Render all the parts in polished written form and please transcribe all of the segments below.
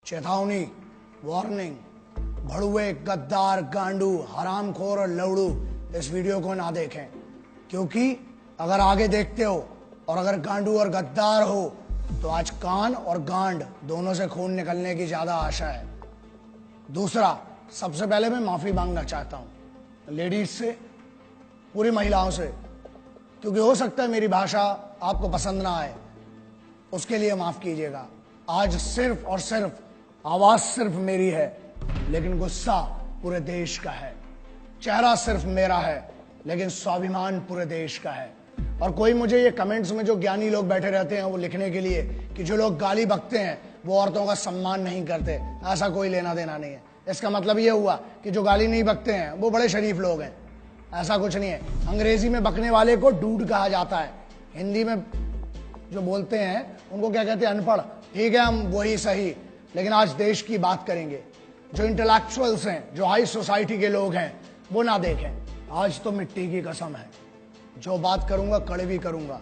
चेतावनी, वार्निंग, भड़ुए, गद्दार, गांडू, हरामखोर और लवड़ू इस वीडियो को ना देखें, क्योंकि अगर आगे देखते हो और अगर गांडू और गद्दार हो तो आज कान और गांड दोनों से खून निकलने की ज्यादा आशा है। दूसरा, सबसे पहले मैं माफी मांगना चाहता हूं लेडीज से, पूरी महिलाओं से, क्योंकि हो सकता है मेरी भाषा आपको पसंद ना आए, उसके लिए माफ कीजिएगा। आज सिर्फ और सिर्फ आवाज सिर्फ मेरी है, लेकिन गुस्सा पूरे देश का है। चेहरा सिर्फ मेरा है, लेकिन स्वाभिमान पूरे देश का है। और कोई मुझे ये कमेंट्स में जो ज्ञानी लोग बैठे रहते हैं वो लिखने के लिए कि जो लोग गाली बकते हैं वो औरतों का सम्मान नहीं करते, ऐसा कोई लेना देना नहीं है। इसका मतलब ये हुआ कि जो गाली नहीं बकते हैं वो बड़े शरीफ लोग हैं, ऐसा कुछ नहीं है। अंग्रेजी में बकने वाले को डूड कहा जाता है, हिंदी में जो बोलते हैं उनको क्या कहते हैं, अनपढ़। ठीक है, हम वही सही, लेकिन आज देश की बात करेंगे। जो इंटेलेक्चुअल्स हैं, जो हाई सोसाइटी के लोग हैं, वो ना देखें। आज तो मिट्टी की कसम है, जो बात करूंगा कड़वी करूंगा।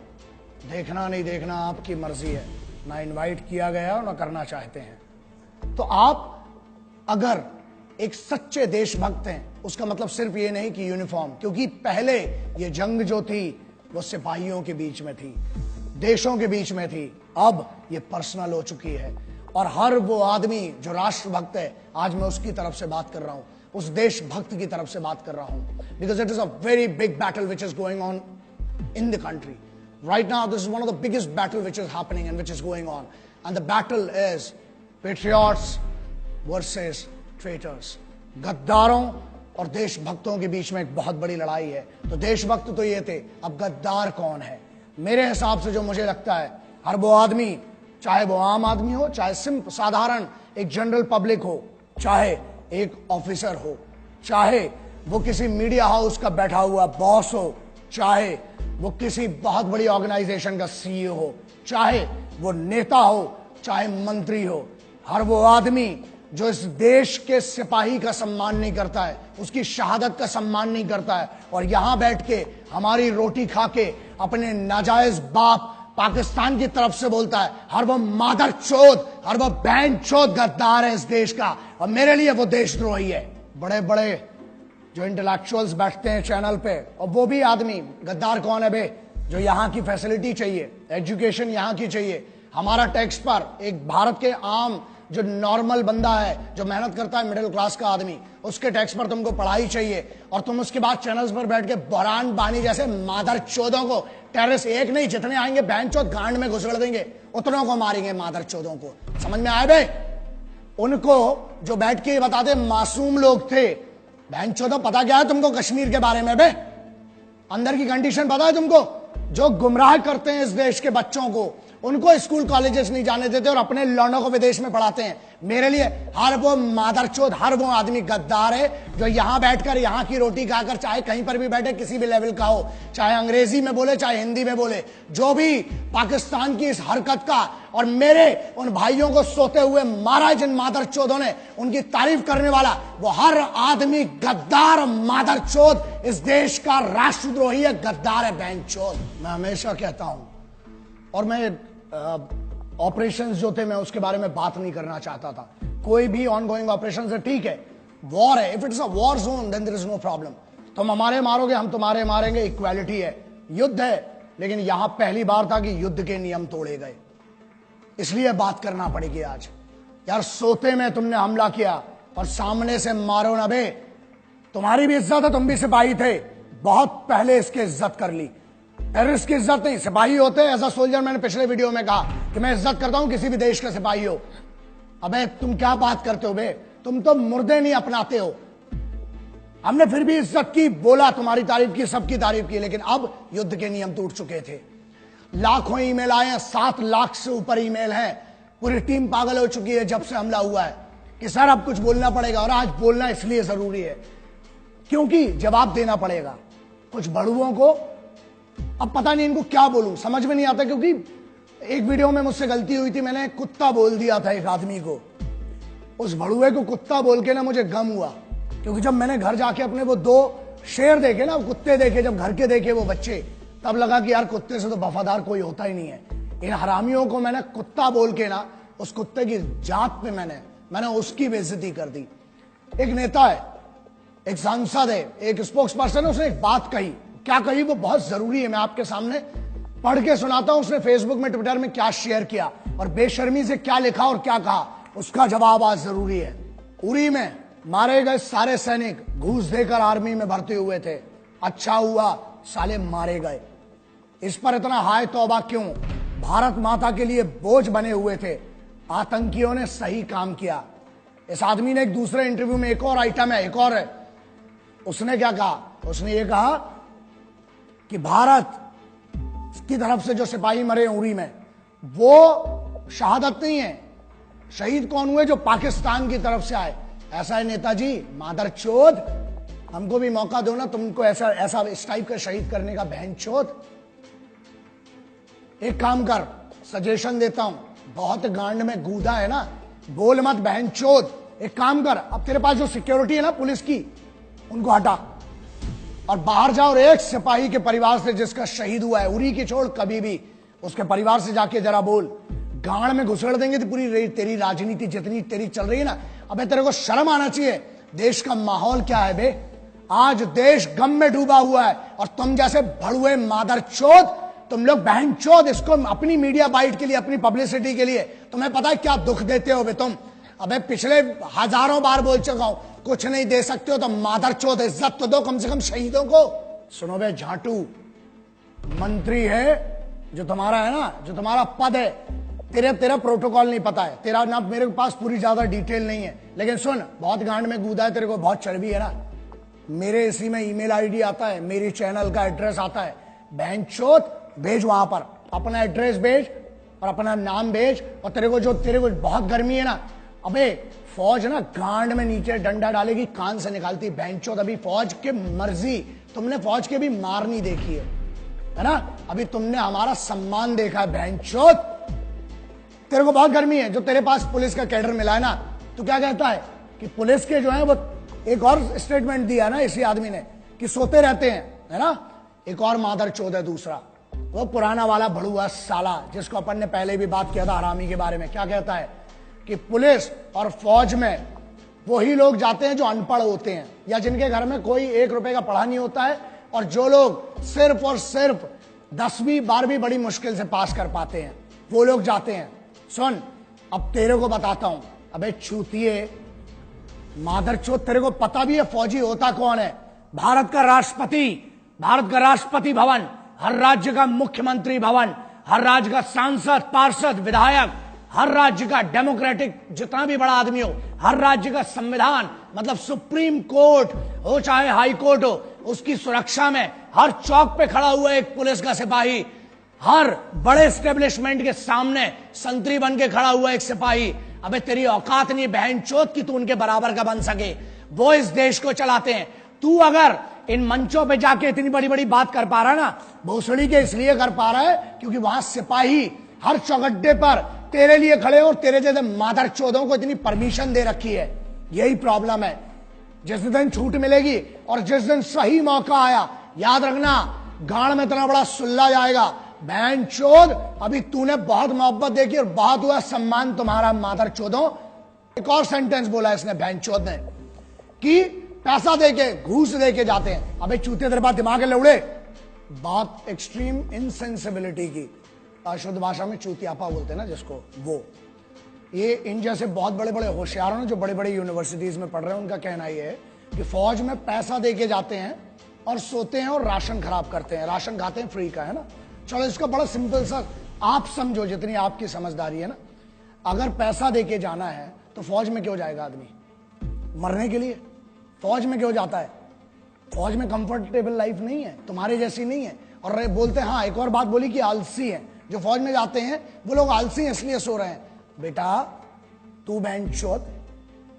देखना नहीं देखना आपकी मर्जी है, ना इनवाइट किया गया और ना करना चाहते हैं। तो आप अगर एक सच्चे देशभक्त हैं, उसका मतलब सिर्फ ये नहीं कि यूनिफॉर्म, क्योंकि पहले ये जंग जो थी वो सिपाहियों के बीच में थी, देशों के बीच में थी, अब ये पर्सनल हो चुकी है। और हर वो आदमी जो राष्ट्रभक्त है, आज मैं उसकी तरफ से बात कर रहा हूं, उस देशभक्त की तरफ से बात कर रहा हूं, because it is a very big battle which is going on in the country right now. This is one of the biggest battle which is happening and which is going on, and the battle is patriots versus traitors. गद्दारों और देशभक्तों के बीच में एक बहुत बड़ी लड़ाई है। तो देशभक्त तो ये थे, अब गद्दार कौन है? मेरे हिसाब से जो मुझे लगता है, हर वो आदमी, चाहे वो आम आदमी हो, चाहे सिंपल साधारण एक जनरल पब्लिक हो, चाहे एक ऑफिसर हो, चाहे वो किसी मीडिया हाउस का बैठा हुआ बॉस हो, चाहे वो किसी बहुत बड़ी ऑर्गेनाइजेशन का सीईओ हो, चाहे वो नेता हो, चाहे मंत्री हो, हर वो आदमी जो इस देश के सिपाही का सम्मान नहीं करता है, उसकी शहादत का सम्मान नहीं करता है, और यहां बैठ के हमारी रोटी खा के अपने नाजायज बाप पाकिस्तान की तरफ से बोलता है, हर वो मादर चोद, हर वो बहन चोद गद्दार है इस देश का, और मेरे लिए वो देशद्रोही है। बड़े बड़े जो इंटेलेक्चुअल्स बैठते हैं चैनल पे, और वो भी आदमी, गद्दार कौन है बे? जो यहाँ की फैसिलिटी चाहिए, एजुकेशन यहाँ की चाहिए, हमारा टैक्स पर एक भारत के आम जो नॉर्मल बंदा है, जो मेहनत करता है, मिडिल क्लास का आदमी, उसके टैक्स पर तुमको पढ़ाई चाहिए, और तुम उसके बाद चैनल्स पर बैठ के बहरान बानी जैसे मादर चौदों को, टेररिस्ट एक नहीं जितने आएंगे बहन चौथ गांड में घुसड़ देंगे, उतनों को मारेंगे मादर चौदों को। समझ में आए बे? उनको जो बैठ के बताते मासूम लोग थे, बहन चौदह पता क्या है तुमको कश्मीर के बारे में बे? अंदर की कंडीशन पता है तुमको? जो गुमराह करते हैं इस देश के बच्चों को, उनको स्कूल कॉलेजेस नहीं जाने देते और अपने लौंडों को विदेश में पढ़ाते हैं। मेरे लिए हर वो मादरचोद, हर वो आदमी गद्दार है जो यहां बैठकर यहाँ की रोटी खाकर, चाहे कहीं पर भी बैठे, किसी भी लेवल का हो, चाहे अंग्रेजी में बोले चाहे हिंदी में बोले, जो भी पाकिस्तान की इस हरकत का और मेरे उन भाइयों को सोते हुए मारा जिन मादरचोदों ने, उनकी तारीफ करने वाला वो हर आदमी गद्दार मादरचोद इस देश का राष्ट्रद्रोही है, गद्दार है, बहनचोद। मैं हमेशा कहता हूं, और मैं ऑपरेशंस जो थे मैं उसके बारे में बात नहीं करना चाहता था। कोई भी ऑनगोइंग ऑपरेशन है, ठीक है, वॉर है, if it is a war zone then there is no problem. तुम हमारे मारोगे, हम तुम्हारे मारेंगे, इक्वालिटी है, युद्ध है। लेकिन यहां पहली बार था कि युद्ध के नियम तोड़े गए, इसलिए बात करना पड़ेगी आज। यार सोते में तुमने हमला किया और सामने से मारो ना बे। तुम्हारी भी इज्जत है, तुम भी सिपाही थे, बहुत पहले इसकी इज्जत कर ली। टेररिस्ट की इज्जत नहीं, सिपाही होते एज अ सोल्जर। मैंने पिछले वीडियो में कहा कि मैं इज्जत करता हूं किसी भी देश का सिपाही हो। अबे तुम क्या बात करते हो बे? तुम तो मुर्दे नहीं अपनाते हो। हमने फिर भी इज्जत की, बोला, तुम्हारी तारीफ की, सबकी तारीफ की, लेकिन अब युद्ध के नियम टूट चुके थे। लाखों ईमेल आए हैं, 7 लाख से ऊपर ईमेल हैं। पूरी टीम पागल हो चुकी है जब से हमला हुआ है कि सर अब कुछ बोलना पड़ेगा, और आज बोलना इसलिए जरूरी है क्योंकि जवाब देना पड़ेगा। कुछ बड़ुओं को अब पता नहीं इनको क्या बोलूं, समझ में नहीं आता, क्योंकि एक वीडियो में मुझसे गलती हुई थी, मैंने कुत्ता बोल दिया था एक आदमी को। उस भड़ुए को कुत्ता बोल के ना मुझे गम हुआ, क्योंकि जब मैंने घर जाके अपने वो 2 शेर देखे ना, कुत्ते देखे, जब घर के देखे वो बच्चे, तब लगा कि यार कुत्ते से तो वफादार कोई होता ही नहीं है। इन हरामियों को मैंने कुत्ता बोल के ना, उस कुत्ते की जात पे मैंने मैंने उसकी बेइज्जती कर दी। एक नेता है, एक सांसद है, एक स्पोक्स पर्सन है, उसने एक बात कही। क्या कही वो बहुत जरूरी है, मैं आपके सामने पढ़ के सुनाता हूं। उसने फेसबुक में, ट्विटर में क्या शेयर किया और बेशर्मी से क्या लिखा और क्या कहा, उसका जवाब आज जरूरी है। उरी में मारे गए सारे सैनिक घूस देकर आर्मी में भर्ती हुए थे, अच्छा हुआ साले मारे गए। इस पर इतना हाय तौबा क्यों? भारत माता के लिए बोझ बने हुए थे, आतंकियों ने सही काम किया। इस आदमी ने एक दूसरे इंटरव्यू में, एक और आइटम है, एक और है, उसने क्या कहा? उसने ये कहा कि भारत की तरफ से जो सिपाही मरे उरी में, वो शहादत नहीं है। शहीद कौन हुए? जो पाकिस्तान की तरफ से आए। ऐसा है नेताजी, मादरचोद, हमको भी मौका दो ना, तुमको ऐसा ऐसा इस टाइप का शहीद करने का, बहनचोद। एक काम कर, सजेशन देता हूं, बहुत गांड में गूदा है ना, बोल मत बहनचोद। एक काम कर, अब तेरे पास जो सिक्योरिटी है ना पुलिस की, उनको हटा और बाहर जाओ और एक सिपाही के परिवार से जिसका शहीद हुआ है, उरी की छोड़, कभी भी उसके परिवार से जाके जरा बोल। गांड में घुसड़ देंगे तो पूरी तेरी राजनीति जितनी तेरी चल रही है ना, अबे तेरे को शर्म आना चाहिए। देश का माहौल क्या है बे? आज देश गम में डूबा हुआ है और तुम जैसे भड़ुए मादरचोद, तुम लोग बहनचोद, इसको अपनी मीडिया बाइट के लिए, अपनी पब्लिसिटी के लिए, तुम्हें पता है क्या दुख देते हो बे तुम? अबे पिछले हजारों बार बोल चुका हूं, कुछ नहीं दे सकते हो तो मादरचोद इज्जत तो दो कम से कम शहीदों को। सुनो बे झाटू, मंत्री है जो तुम्हारा है ना, जो तुम्हारा पद है, तेरा प्रोटोकॉल नहीं पता है, तेरा ना मेरे पास पूरी ज्यादा डिटेल नहीं है, लेकिन सुन, बहुत गांड में कूदा है, तेरे को बहुत चर्बी है ना। मेरे इसी में ईमेल आईडी आता है, मेरी चैनल का एड्रेस आता है, बहनचोद भेज, वहां पर अपना एड्रेस भेज और अपना नाम भेज। और तेरे को बहुत गर्मी है ना, अबे फौज ना गांड में नीचे डंडा डालेगी, कान से निकालती बहनचोद। अभी फौज के मर्जी, तुमने फौज के भी मार नहीं देखी है ना, अभी तुमने हमारा सम्मान देखा है बहनचोद। तेरे को बहुत गर्मी है, जो तेरे पास पुलिस का कैडर मिला है ना, तो क्या कहता है कि पुलिस के जो है वो, एक और स्टेटमेंट दिया ना इसी आदमी ने कि सोते रहते हैं, है ना। एक और मादरचोद है दूसरा, वो पुराना वाला भड़ुआ साला जिसको अपन ने पहले भी बात किया था हरामी के बारे में। क्या कहता है कि पुलिस और फौज में वही लोग जाते हैं जो अनपढ़ होते हैं या जिनके घर में कोई 1 रुपए का पढ़ा नहीं होता है, और जो लोग सिर्फ और सिर्फ 10वीं 12वीं बड़ी मुश्किल से पास कर पाते हैं, वो लोग जाते हैं। सुन, अब तेरे को बताता हूं, अबे चूतिए मादरचोद, तेरे को पता भी है फौजी होता कौन है? भारत का राष्ट्रपति, भारत का राष्ट्रपति भवन, हर राज्य का मुख्यमंत्री भवन, हर राज्य का सांसद, पार्षद, विधायक, हर राज्य का डेमोक्रेटिक जितना भी बड़ा आदमी हो, हर राज्य का संविधान, मतलब सुप्रीम कोर्ट हो चाहे हाई कोर्ट हो, उसकी सुरक्षा में हर चौक पे खड़ा हुआ एक पुलिस का सिपाही, हर बड़े एस्टेब्लिशमेंट के सामने संतरी बन के खड़ा हुआ एक सिपाही। अबे तेरी औकात नहीं बहनचोद की तू उनके बराबर का बन सके। वो इस देश को चलाते हैं। तू अगर इन मंचों पे जाके इतनी बड़ी बड़ी बात कर पा रहा है ना, भोसड़ी के इसलिए कर पा रहा है क्योंकि वहां सिपाही हर चौगड्डे पर तेरे लिए खड़े और तेरे जैसे मादरचोदों को इतनी परमिशन दे रखी है। यही प्रॉब्लम है। जिस दिन छूट मिलेगी और जिस दिन सही मौका आया, याद रखना गांड में इतना बड़ा सुल्ला जाएगा। बहनचोद, अभी तूने बहुत मोहब्बत देखी और बहुत हुआ सम्मान तुम्हारा मादरचोदों। एक और सेंटेंस बोला इसने बहनचोद ने कि पैसा देके, घूस देके जाते हैं। अबे चूते तेरे पास दिमाग है लौड़े? बात एक्सट्रीम इनसेंसिबिलिटी की, शुद्ध भाषा में चूतियापा बोलते हैं ना जिसको, वो ये इन जैसे बहुत बड़े बड़े होशियारों ने जो बड़े बड़े यूनिवर्सिटीज में पढ़ रहे हैं, उनका कहना ये है कि फौज में पैसा देके जाते हैं और सोते हैं और राशन खराब करते हैं, राशन खाते हैं फ्री का, है ना। चलो इसका बड़ा सिंपल सा आप समझो, जितनी आपकी समझदारी है ना। अगर पैसा देके जाना है तो फौज में क्यों जाएगा आदमी? मरने के लिए। फौज में क्यों जाता है? फौज में कंफर्टेबल लाइफ नहीं है, तुम्हारे जैसी नहीं है। और बोलते हैं, हाँ एक और बात बोली कि आलसी है जो फौज में जाते हैं, वो लोग आलसी हैं इसलिए सो रहे हैं। बेटा तू बहनचोद,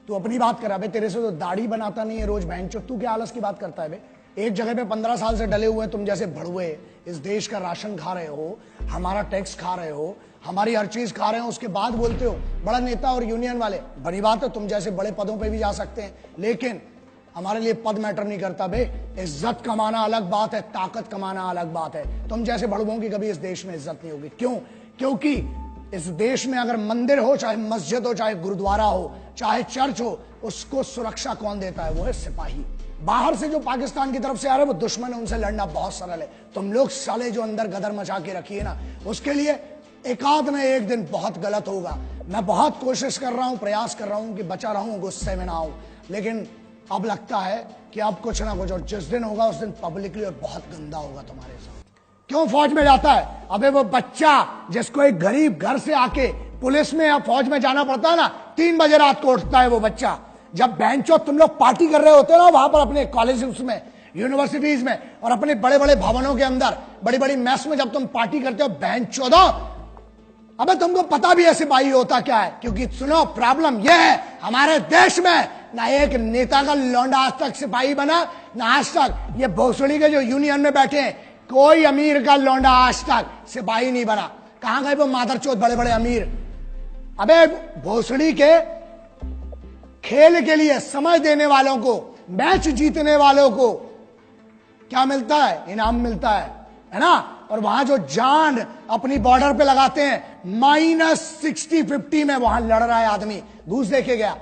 तू अपनी बात कर रहा है, तेरे से तो दाढ़ी बनाता नहीं है रोज बहनचोद, तू क्या आलस की बात करता है बे? एक जगह पे 15 साल से डले हुए हैं तुम जैसे भड़ुए, इस देश का राशन खा रहे हो, हमारा टैक्स खा रहे हो, हमारी हर चीज खा रहे हो, उसके बाद बोलते हो बड़ा नेता और यूनियन वाले। बड़ी बात है, तुम जैसे बड़े पदों पे भी जा सकते हैं, लेकिन हमारे लिए पद मैटर नहीं करता बे। इज्जत कमाना अलग बात है, ताकत कमाना अलग बात है। तुम जैसे भड़ुओं की कभी इस देश में इज्जत नहीं होगी। क्यों? क्योंकि इस देश में अगर मंदिर हो, चाहे मस्जिद हो, चाहे गुरुद्वारा हो, चाहे चर्च हो, उसको सुरक्षा कौन देता है? वो है सिपाही। बाहर से जो पाकिस्तान की तरफ से आ रहे हैं वो दुश्मन है, उनसे लड़ना बहुत सरल है। तुम लोग साले जो अंदर गदर मचा के रखिए ना, उसके लिए एकाध न एक दिन बहुत गलत होगा। मैं बहुत कोशिश कर रहा हूं, प्रयास कर रहा हूं कि बचा रहूं, गुस्से में ना आऊं, लेकिन अब लगता है कि अब कुछ ना कुछ, और जिस दिन होगा उस दिन पब्लिकली और बहुत गंदा होगा तुम्हारे साथ। क्यों फौज में जाता है? अबे वो बच्चा जिसको एक गरीब घर से आके पुलिस में या फौज में जाना पड़ता है ना, 3 बजे रात को उठता है वो बच्चा। जब बेंचो तुम लोग पार्टी कर रहे होते हो ना वहां पर अपने कॉलेज में, यूनिवर्सिटीज में और अपने बड़े बड़े भवनों के अंदर, बड़ी बड़ी मेस में जब तुम पार्टी करते हो, बेंचो दो, अबे तुमको पता भी है सिपाही होता क्या है? क्योंकि सुनो, प्रॉब्लम यह है हमारे देश में, ना एक नेता का लौंडा आज तक सिपाही बना, ना आज तक ये भोसड़ी के जो यूनियन में बैठे हैं, कोई अमीर का लौंडा आज तक सिपाही नहीं बना। कहां गए वो मादरचोद बड़े बड़े अमीर? अबे भोसड़ी के खेल के लिए समय देने वालों को, मैच जीतने वालों को क्या मिलता है? इनाम मिलता है ना? और वहां जो जान अपनी बॉर्डर पे लगाते हैं, -60-50 में वहां लड़ रहा है आदमी, घूस देके गया।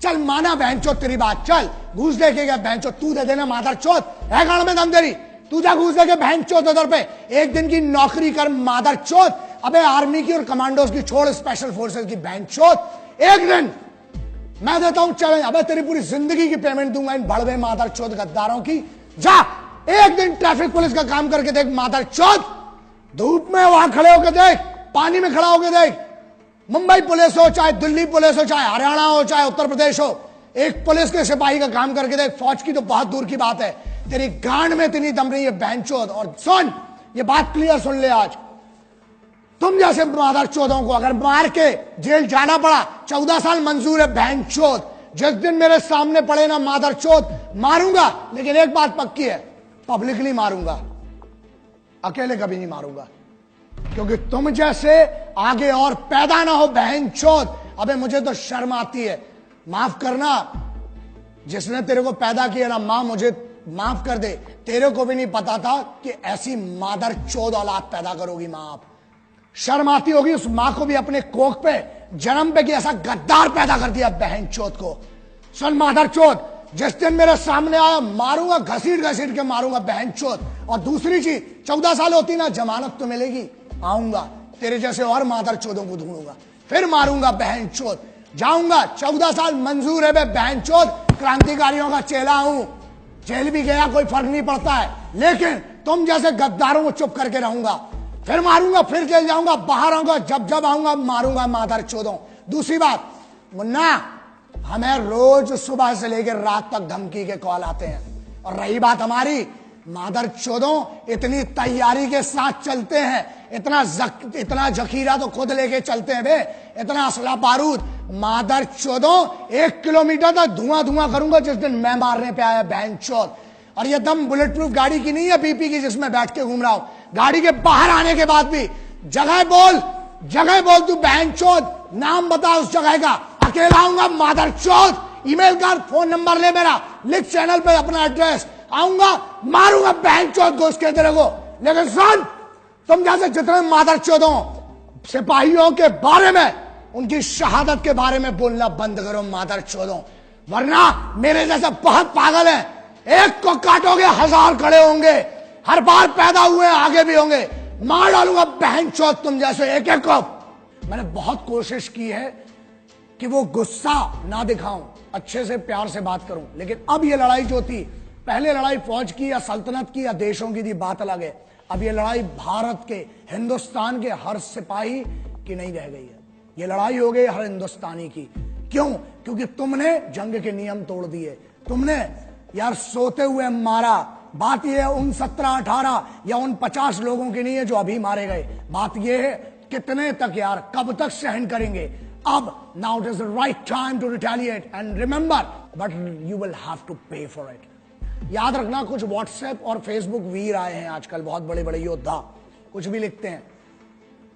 चल माना बहनचोद तेरी बात, चल घूस देके गया बहनचोद, तू दे देना मादरचोद, है गांव में दम तेरी, तू जा घूस देके बहनचोद उधर पे, एक दिन की नौकरी कर मादरचोद। अबे आर्मी की और कमांडोज की छोड़, स्पेशल फोर्सेस की बहनचोद, एक दिन मैं देता हूं चैलेंज, अबे तेरी पूरी जिंदगी की पेमेंट दूंगा इन भड़वे मादरचोद गद्दारों की। जा एक दिन ट्रैफिक पुलिस का काम करके देख मादरचोद, धूप में वहां खड़े होकर देख, पानी में खड़ा होकर देख, मुंबई पुलिस हो, चाहे दिल्ली पुलिस हो, चाहे हरियाणा हो, चाहे उत्तर प्रदेश हो, एक पुलिस के सिपाही का काम करके देख। फौज की तो बहुत दूर की बात है, तेरी गांड में इतनी दम नहीं है बहनचोद। और सुन, ये बात क्लियर सुन ले, आज तुम जैसे मादरचोदों को अगर मार के जेल जाना पड़ा, 14 साल मंजूर है बहनचोद। जिस दिन मेरे सामने पड़े ना मादरचोद, मारूंगा, लेकिन एक बात पक्की है, पब्लिकली मारूंगा, अकेले कभी नहीं मारूंगा, क्योंकि तुम जैसे आगे और पैदा ना हो बहनचोद। अबे मुझे तो शर्म आती है, माफ करना, जिसने तेरे को पैदा किया ना, मां मुझे माफ कर दे, तेरे को भी नहीं पता था कि ऐसी मादरचोद औलाद पैदा करोगी मां आप। शर्म आती होगी उस मां को भी अपने कोख पे जन्म पे कि ऐसा गद्दार पैदा कर दिया बहनचोद को। सुन मादरचोद, जिस दिन मेरे सामने आया मारूंगा, घसीट घसीट के मारूंगा बहनचोद। और दूसरी चीज, 14 साल होती ना, जमानत तो मिलेगी, आऊंगा तेरे जैसे और मादरचोदों को ढूंढूंगा, फिर मारूंगा बहनचोद, जाऊंगा। 14 साल मंजूर है बहनचोद, क्रांतिकारियों का चेला हूं, जेल भी गया कोई फर्क नहीं पड़ता है, लेकिन तुम जैसे गद्दारों को चुप करके रहूंगा, फिर मारूंगा, फिर जेल जाऊंगा, बाहर आऊंगा, जब जब आऊंगा मारूंगा मादरचोदों। दूसरी बात मुन्ना, हमें रोज सुबह से लेकर रात तक धमकी के कॉल आते हैं, और रही बात हमारी, मादरचोदों इतनी तैयारी के साथ चलते हैं, इतना जखीरा तो खुद लेके चलते हैं बे, इतना असला बारूद। मादरचोदों 1 किलोमीटर तक धुआं धुआं करूंगा जिस दिन मैं मारने पे आया बहनचोद। और ये दम बुलेट प्रूफ गाड़ी की नहीं है, बीपी की, जिसमें बैठ के घूम रहा हूं। गाड़ी के बाहर आने के बाद भी जगह बोल तू बहनचोद, नाम बता उस जगह का, अकेला आऊंगा मादरचोद, ईमेल कर, फोन नंबर ले मेरा, लिख चैनल पे अपना एड्रेस, आऊंगा मारूंगा बहनचोद घुस के तेरे को। लेकिन सुन, तुम जैसे जितने मादरचोदों सिपाहियों के बारे में, उनकी शहादत के बारे में बोलना बंद करो मादरचोदों, वरना मेरे जैसे बहुत पागल है, एक को काटोगे 1000 खड़े होंगे, हर बार पैदा हुए आगे भी होंगे, मार डालूंगा बहनचोद तुम जैसे एक एक को। मैंने बहुत कोशिश की है कि वो गुस्सा ना दिखाऊं, अच्छे से प्यार से बात करूं, लेकिन अब ये लड़ाई जो थी, पहले लड़ाई फौज की या सल्तनत की या देशों की थी, बात अलग है। अब ये लड़ाई भारत के, हिंदुस्तान के हर सिपाही की नहीं रह गई है, ये लड़ाई हो गई हर हिंदुस्तानी की। क्यों? क्योंकि तुमने जंग के नियम तोड़ दिए, तुमने यार सोते हुए मारा। बात यह है उन 17-18 या उन 50 लोगों की नहीं है जो अभी मारे गए, बात यह है कितने तक यार, कब तक सहन करेंगे। अब now it is the right time to retaliate and remember, but you will have to pay for it. याद रखना, कुछ व्हाट्सएप और फेसबुक वीर आए हैं आजकल, बहुत बड़े बड़े योद्धा, कुछ भी लिखते हैं।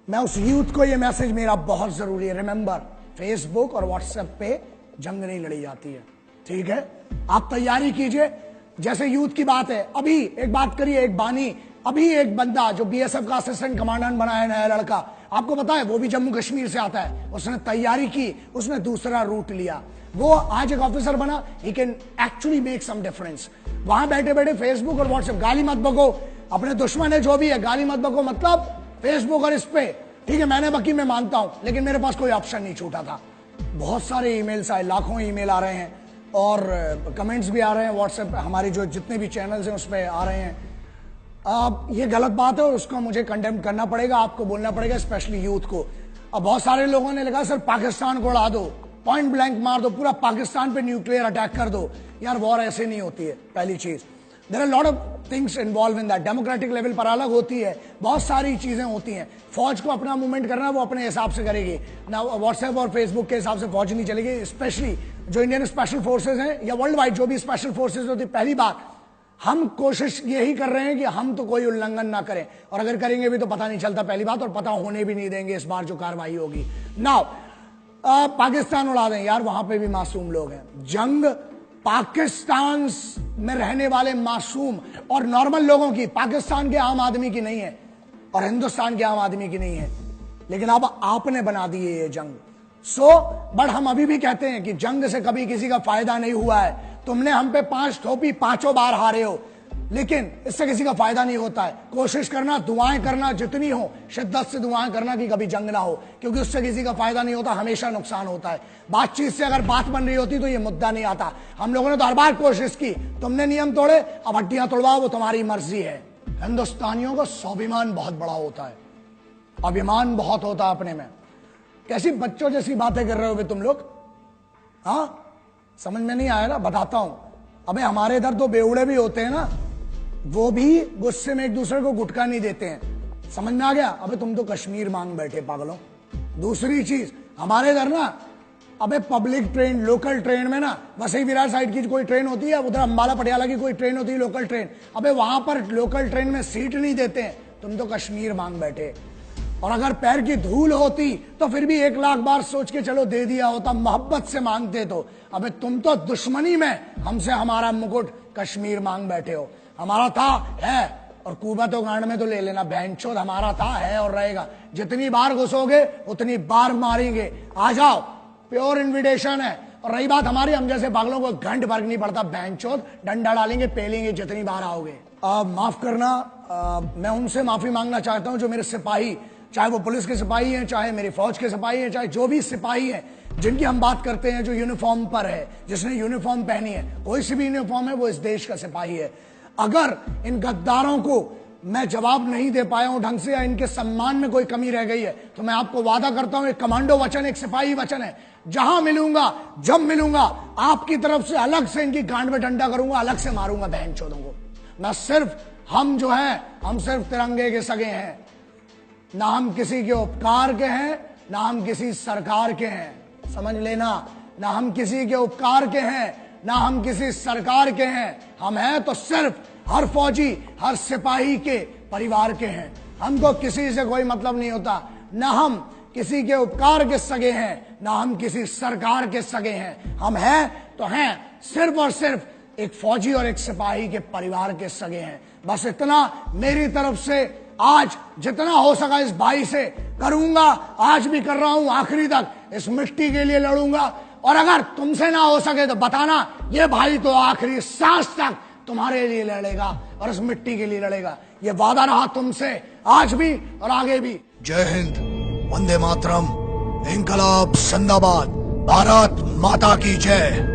मैं उस यूथ को, ये मैसेज मेरा बहुत जरूरी है, रिमेंबर, फेसबुक और व्हाट्सएप पे जंग नहीं लड़ी जाती है, ठीक है? आप तैयारी कीजिए, जैसे यूथ की बात है, अभी एक बात करिए, एक बानी, अभी एक बंदा जो बीएसएफ का असिस्टेंट कमांडेंट बना है, नया लड़का, आपको पता है वो भी जम्मू कश्मीर से आता है, उसने तैयारी की, उसने दूसरा रूट लिया। वो आज एक ऑफिसर बना, he can actually make some difference. वहां बैठे बैठे फेसबुक और व्हाट्सएप, गाली मत बको, अपने दुश्मन है जो भी है, गाली मत बको, मतलब फेसबुक और इस पे ठीक है, मैंने बकी, मैं मानता हूं, लेकिन मेरे पास कोई ऑप्शन नहीं छूटा था। बहुत सारे ईमेल्स आए, लाखों ईमेल आ रहे हैं और कमेंट्स भी आ रहे हैं व्हाट्सएप, हमारी जो जितने भी चैनल्स हैं उस पर आ रहे हैं। ये गलत बात है और उसको मुझे कंडेम करना पड़ेगा, आपको बोलना पड़ेगा, स्पेशली यूथ को। अब बहुत सारे लोगों ने लिखा सर पाकिस्तान को उड़ा दो, पॉइंट ब्लैंक मार दो, पूरा पाकिस्तान पे न्यूक्लियर अटैक कर दो। यार वॉर ऐसे नहीं होती है, पहली चीज। There are lot of things involve in that. Democratic level पर अलग होती है, बहुत सारी चीजें होती हैं। फौज को अपना मूवमेंट करना, वो अपने हिसाब से करेगी ना, व्हाट्सएप और फेसबुक के हिसाब से फौज नहीं चलेगी। स्पेशली जो इंडियन स्पेशल फोर्सेज हैं या वर्ल्ड वाइड जो भी स्पेशल फोर्सेज होती है, पहली बात हम कोशिश यही कर रहे हैं कि हम तो कोई उल्लंघन ना करें, और अगर करेंगे भी तो पता नहीं चलता, पहली बात, और पता होने भी नहीं देंगे इस बार जो कार्रवाई होगी। नाउ पाकिस्तान उड़ा दें, यार वहां पे भी मासूम लोग हैं। जंग पाकिस्तान में रहने वाले मासूम और नॉर्मल लोगों की, पाकिस्तान के आम आदमी की नहीं है और हिंदुस्तान के आम आदमी की नहीं है, लेकिन अब आपने बना दी है ये जंग। बट हम अभी भी कहते हैं कि जंग से कभी किसी का फायदा नहीं हुआ है। तुमने हम पे 5 थोपी, 5 बार हारे हो, लेकिन इससे किसी का फायदा नहीं होता है। कोशिश करना, दुआएं करना जितनी हो, शिद्दत से दुआएं करना कि कभी जंग ना हो, क्योंकि उससे किसी का फायदा नहीं होता, हमेशा नुकसान होता है। बातचीत से अगर बात बन रही होती तो ये मुद्दा नहीं आता। हम लोगों ने तो हर बार कोशिश की, तुमने नियम तोड़े, अब हड्डियां तोड़वाओ, वो तुम्हारी मर्जी है। हिंदुस्तानियों का स्वाभिमान बहुत बड़ा होता है, अभिमान बहुत होता है अपने में। कैसी बच्चों जैसी बातें कर रहे हो तुम लोग, हाँ समझ में नहीं आया ना, बताता हूं। अबे हमारे इधर तो बेवड़े भी होते हैं ना, वो भी गुस्से में एक दूसरे को गुटका नहीं देते हैं, समझ में आ गया। अबे तुम तो कश्मीर मांग बैठे पागलों। दूसरी चीज, हमारे इधर ना, अबे पब्लिक ट्रेन, लोकल ट्रेन में ना, वसई विरार साइड की कोई ट्रेन होती है, उधर अंबाला पटियाला की कोई ट्रेन होती है लोकल ट्रेन, अबे वहां पर लोकल ट्रेन में सीट नहीं देते हैं, तुम तो कश्मीर मांग बैठे। और अगर पैर की धूल होती तो फिर भी 1 लाख बार सोच के चलो दे दिया होता, मोहब्बत से मांगते तो। अबे तुम तो दुश्मनी में हमसे हमारा मुकुट कश्मीर मांग बैठे हो। हमारा था, है, और कुबा गांड में तो ले लेना, बहनचोद हमारा था, है और रहेगा। जितनी बार घुसोगे उतनी बार मारेंगे, आ जाओ, प्योर इन्विटेशन है। और रही बात हमारी, हम जैसे पागलों को घंट फर्क नहीं पड़ता, बहनचोद डंडा डालेंगे, पेलेंगे जितनी बार आओगे। माफ करना, मैं उनसे माफी मांगना चाहता हूं जो मेरे सिपाही, चाहे वो पुलिस के सिपाही हैं, चाहे मेरी फौज के सिपाही हैं, चाहे जो भी सिपाही हैं जिनकी हम बात करते हैं, जो यूनिफॉर्म पर है, जिसने यूनिफॉर्म पहनी है, कोई सी भी यूनिफॉर्म है, वो इस देश का सिपाही है। अगर इन गद्दारों को मैं जवाब नहीं दे पाया हूं ढंग से, या इनके सम्मान में कोई कमी रह गई है, तो मैं आपको वादा करता हूं, एक कमांडो वचन, एक सिपाही वचन है, जहां मिलूंगा, जब मिलूंगा, आपकी तरफ से अलग से इनकी गांड में डंडा करूंगा, अलग से मारूंगा बहनचोदों को। मैं सिर्फ, हम जो है, हम सिर्फ तिरंगे के सगे हैं, ना हम किसी के उपकार के हैं, ना हम किसी सरकार के हैं, समझ लेना। ना हम किसी के उपकार के हैं, ना हम किसी सरकार के हैं, हम हैं तो सिर्फ हर फौजी, हर सिपाही के परिवार के हैं। हमको किसी से कोई मतलब नहीं होता, ना हम किसी के उपकार के सगे हैं, ना हम किसी सरकार के सगे हैं। हम हैं तो हैं सिर्फ और सिर्फ एक फौजी और एक सिपाही के परिवार के सगे हैं। बस इतना मेरी तरफ से आज जितना हो सका इस भाई से करूंगा, आज भी कर रहा हूं, आखिरी तक इस मिट्टी के लिए लड़ूंगा। और अगर तुमसे ना हो सके तो बताना, ये भाई तो आखिरी सांस तक तुम्हारे लिए लड़ेगा और इस मिट्टी के लिए लड़ेगा। ये वादा रहा तुमसे, आज भी और आगे भी। जय हिंद, वंदे मातरम, इंकलाब जिंदाबाद, भारत माता की जय।